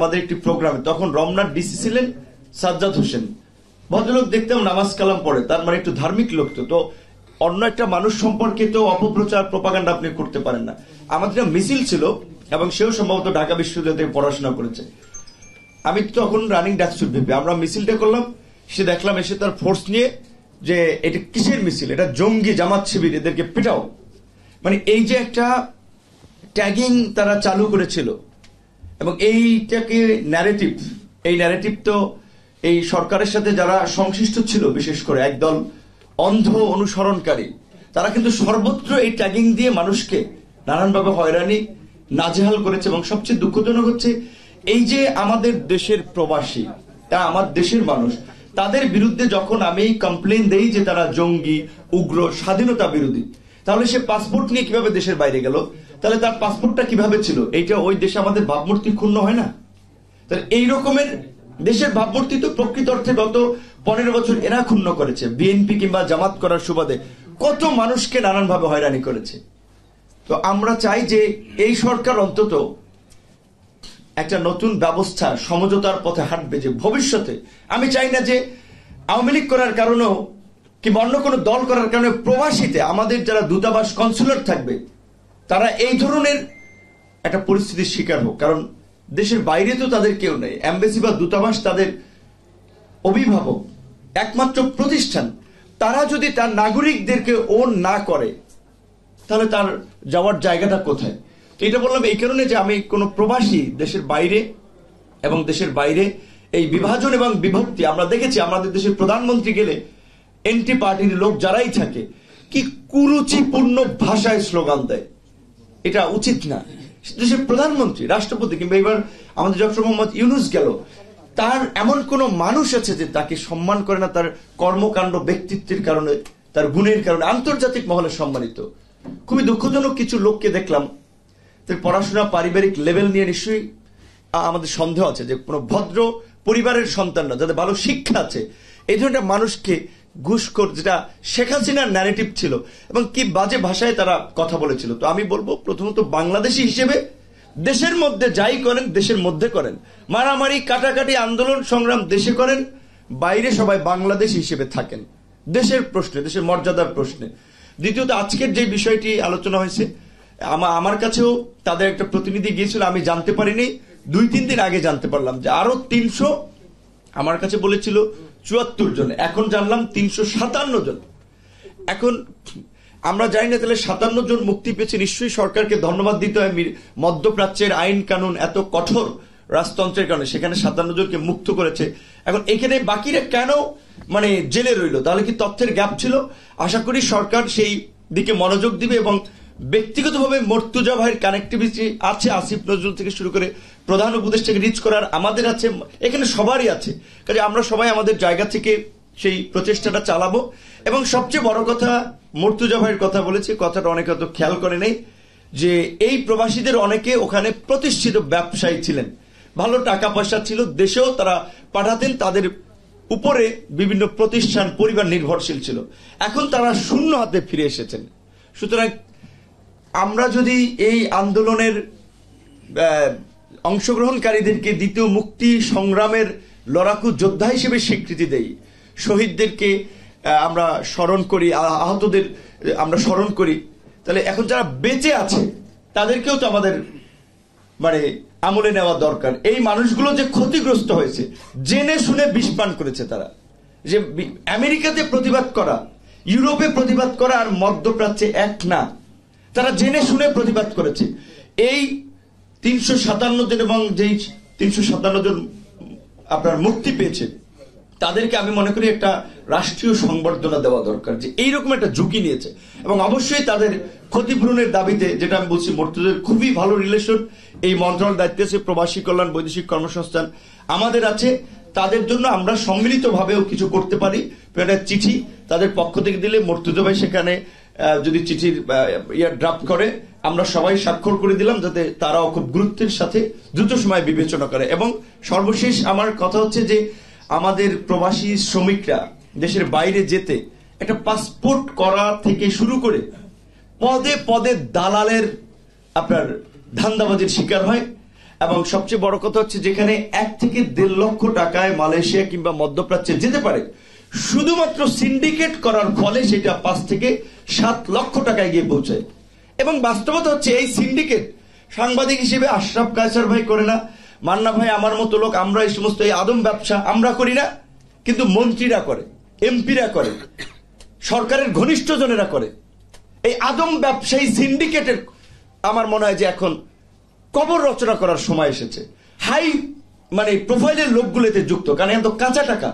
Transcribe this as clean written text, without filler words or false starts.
আমাদের একটি প্রোগ্রামে, তখন রমনার ডিসি ছিলেন সাজ্জাদ হোসেন। ভদ্রলোক দেখতাম নামাজ কালাম পড়ে, তার মানে একটু ধার্মিক লোক। তো অন্য একটা মানুষ সম্পর্কে তো অপপ্রচার প্রপাগান্ডা আপনি করতে পারেন না। আমাদের মিছিল ছিল এবং সেও সম্ভবত ঢাকা বিশ্ববিদ্যালয় থেকে পড়াশোনা করেছে। আমি তখন রানিং ডাকসুর ভিপি, আমরা মিছিলটা করলাম। সে দেখলাম এসে তার ফোর্স নিয়ে যে এটা কিসের মিছিল, এটা জঙ্গি জামাত শিবির, এদেরকে পেটাও। মানে এই যে একটা ট্যাগিং তারা চালু করেছিল এবং এইটাকে ন্যারেটিভ, এই ন্যারেটিভ তো এই সরকারের সাথে যারা সংশ্লিষ্ট ছিল, বিশেষ করে একদল অন্ধ অনুসরণকারী, তারা কিন্তু সর্বত্র এই ট্যাগিং দিয়ে মানুষকে নানানভাবে হয়রানি নাজেহাল করেছে। এবং সবচেয়ে দুঃখজনক হচ্ছে এই যে আমাদের দেশের প্রবাসী, তারা আমার দেশের মানুষ, তাদের বিরুদ্ধে যখন আমি কমপ্লেন দেই যে তারা জঙ্গি, উগ্র, স্বাধীনতা বিরোধী, তাহলে সে পাসপোর্ট নিয়ে কিভাবে দেশের বাইরে গেল, তাহলে তার পাসপোর্টটা কিভাবে ছিল, এইটা ওই দেশে আমাদের ভাবমূর্তি ক্ষুণ্ণ হয় না? তাহলে এই রকমের দেশের ভাবমূর্তি তো প্রকৃত অর্থে গত 15 বছর এরা ক্ষুণ্ণ করেছে। বিএনপি কিংবা জামাত করার সুবাদে কত মানুষকে নানানভাবে হয়রানি করেছে। তো আমরা চাই যে এই সরকার অন্তত একটা নতুন ব্যবস্থা, সমঝোতার পথে হাঁটবে, যে ভবিষ্যতে আমি চাই না যে আওয়ামী লীগ করার কারণেও কিংবা অন্য কোনো দল করার কারণে প্রবাসীতে আমাদের যারা দূতাবাস কনসুলেট থাকবে তারা এই ধরনের একটা পরিস্থিতির শিকার হোক। কারণ দেশের বাইরে তো তাদের কেউ নেই, এমবেসি বা দূতাবাস তাদের অভিভাবক, একমাত্র প্রতিষ্ঠান। তারা যদি তার নাগরিকদেরকে ওন না করে তাহলে তার যাওয়ার জায়গাটা কোথায়? তো এটা বললাম এই কারণে যে আমি কোনো প্রবাসী দেশের বাইরে এবং দেশের বাইরে এই বিভাজন এবং বিভক্তি আমরা দেখেছি। আমাদের দেশের প্রধানমন্ত্রী গেলে এন্টি পার্টির লোক যারাই থাকে কি কুরুচিপূর্ণ ভাষায় স্লোগান দেয়, এটা উচিত না। দেশের প্রধানমন্ত্রী, রাষ্ট্রপতি কিংবা এবার আমাদের ডক্টর মোহাম্মদ ইউনূস গেল, তার এমন কোন মানুষ আছে যে তাকে সম্মান করে না তার কর্মকাণ্ড, ব্যক্তিত্বের কারণে, তার গুণের কারণে আন্তর্জাতিক মহলে সম্মানিত। খুবই দুঃখজনক কিছু লোককে দেখলাম, পড়াশোনা পারিবারিক লেভেল নিয়ে নিশ্চয়ই আমাদের সন্দেহ আছে যে কোনো ভদ্র পরিবারের সন্তানরা, যাদের ভালো শিক্ষা আছে, এই ধরনের মানুষকে ঘুষখোর, যেটা শেখ হাসিনার ন্যারেটিভ ছিল, এবং কি বাজে ভাষায় তারা কথা বলেছিল। তো আমি বলবো প্রথমত বাংলাদেশী হিসেবে দেশের মধ্যে যাই করেন দেশের মধ্যে করেন, মারামারি কাটাকাটি আন্দোলন সংগ্রাম দেশে করেন, বাইরে সবাই বাংলাদেশী হিসেবে থাকেন দেশের প্রশ্নে, দেশের মর্যাদার প্রশ্নে। দ্বিতীয়ত আজকের যে বিষয়টি আলোচনা হয়েছে, আমার কাছেও তাদের একটা প্রতিনিধি গিয়েছিল, আমি জানতে পারিনি, 2-3 দিন আগে জানতে পারলাম যে আরো 300, আমার কাছে বলেছিল 74 জন, এখন জানলাম 357 জন। এখন আমরা জানি না তাহলে 57 জন মুক্তি পেয়েছে, নিশ্চয়ই সরকারকে ধন্যবাদ দিতে হয়। মধ্যপ্রাচ্যের আইন কানুন এত কঠোর রাজতন্ত্রের কারণে সেখানে 57 জনকে মুক্ত করেছে। এখন এখানে বাকিরা কেন মানে জেলে রইল? তাহলে কি তথ্যের গ্যাপ ছিল? আশা করি সরকার সেই দিকে মনোযোগ দিবে এবং ব্যক্তিগতভাবে মর্তুজা ভাইয়ের কানেক্টিভিটি আছে, আসিফ নজরুল থেকে শুরু করে প্রধান উপদেষ্টাকে রিচ করার আমাদের আছে, এখানে সবারই আছে। কাজে আমরা সবাই আমাদের জায়গা থেকে সেই প্রচেষ্টাটা চালাবো। এবং সবচেয়ে বড় কথা, মর্তুজা ভাইয়ের কথা বলেছে, কথাটা অনেকে হয়তো খেয়াল করে নেই, যে এই প্রবাসীদের অনেকে ওখানে প্রতিষ্ঠিত ব্যবসায়ী ছিলেন, ভালো টাকা পয়সা ছিল, দেশেও তারা পাঠাতেন, তাদের উপরে বিভিন্ন প্রতিষ্ঠান পরিবার নির্ভরশীল ছিল। এখন তারা শূন্য হাতে ফিরে এসেছেন। সুতরাং আমরা যদি এই আন্দোলনের অংশগ্রহণকারীদেরকে দ্বিতীয় মুক্তি সংগ্রামের লড়াকু যোদ্ধা হিসেবে স্বীকৃতি দেই, শহীদদেরকে আমরা স্মরণ করি, আহতদের আমরা স্মরণ করি, তাহলে এখন যারা বেঁচে আছে তাদেরকেও তো আমাদের মানে আমলে নেওয়া দরকার। এই মানুষগুলো যে ক্ষতিগ্রস্ত হয়েছে, জেনে শুনে বিষপান করেছে তারা, যে আমেরিকাতে প্রতিবাদ করা, ইউরোপে প্রতিবাদ করা আর মধ্যপ্রাচ্যে এক না, তারা জেনে শুনে প্রতিবাদ করেছে। এই 357 জন এবং যেই 357 জন আপনার মুক্তি পেয়েছে তাদেরকে আমি মনে করি একটা রাষ্ট্রীয় সংবর্ধনা দেওয়া দরকার, যে এইরকম একটা ঝুঁকি নিয়েছে। এবং অবশ্যই তাদের ক্ষতিপূরণের দাবিতে, যেটা আমি বলছি, মর্তুজার খুবই ভালো রিলেশন, এই মন্ত্রণালয়ের দায়িত্বে আছে প্রবাসী কল্যাণ, বৈদেশিক কর্মসংস্থান আমাদের আছে, তাদের জন্য আমরা সম্মিলিতভাবেও কিছু করতে পারি। একটা চিঠি তাদের পক্ষ থেকে দিলে, মর্তুজা ভাই সেখানে যদি চিঠির ড্রাফট করে, আমরা সবাই স্বাক্ষর করে দিলাম, যাতে তারাও খুব গুরুত্বের সাথে দ্রুত সময় বিবেচনা করে। এবং সর্বশেষ আমার কথা হচ্ছে যে আমাদের প্রবাসী শ্রমিকরা দেশের বাইরে যেতে একটা পাসপোর্ট করা থেকে শুরু করে পদে পদে দালালের আপনার ধান্দাবাজির শিকার হয়। এবং সবচেয়ে বড় কথা হচ্ছে যেখানে 1 থেকে 1.5 লক্ষ টাকায় মালয়েশিয়া কিংবা মধ্যপ্রাচ্যে যেতে পারে, শুধুমাত্র সিন্ডিকেট করার ফলে সেটা 5 থেকে 7 লক্ষ টাকায় গিয়ে পৌঁছায়। এবং বাস্তবতা হচ্ছে এই সিন্ডিকেট সাংবাদিক হিসেবে আশরাফ কায়সার ভাই করে না, মান্না ভাই আমার মতো লোক, আমরা এই সমস্ত এই আদম ব্যবসা আমরা করি না, কিন্তু মন্ত্রীরা করে, এমপিরা করে, সরকারের ঘনিষ্ঠ জনেরা করে। এই আদম ব্যবসায়ী সিন্ডিকেটের আমার মনে হয় যে এখন কবর রচনা করার সময় এসেছে। হাই প্রোফাইলের লোকগুলোতে যুক্ত, কারণ এখন তো কাঁচা টাকা।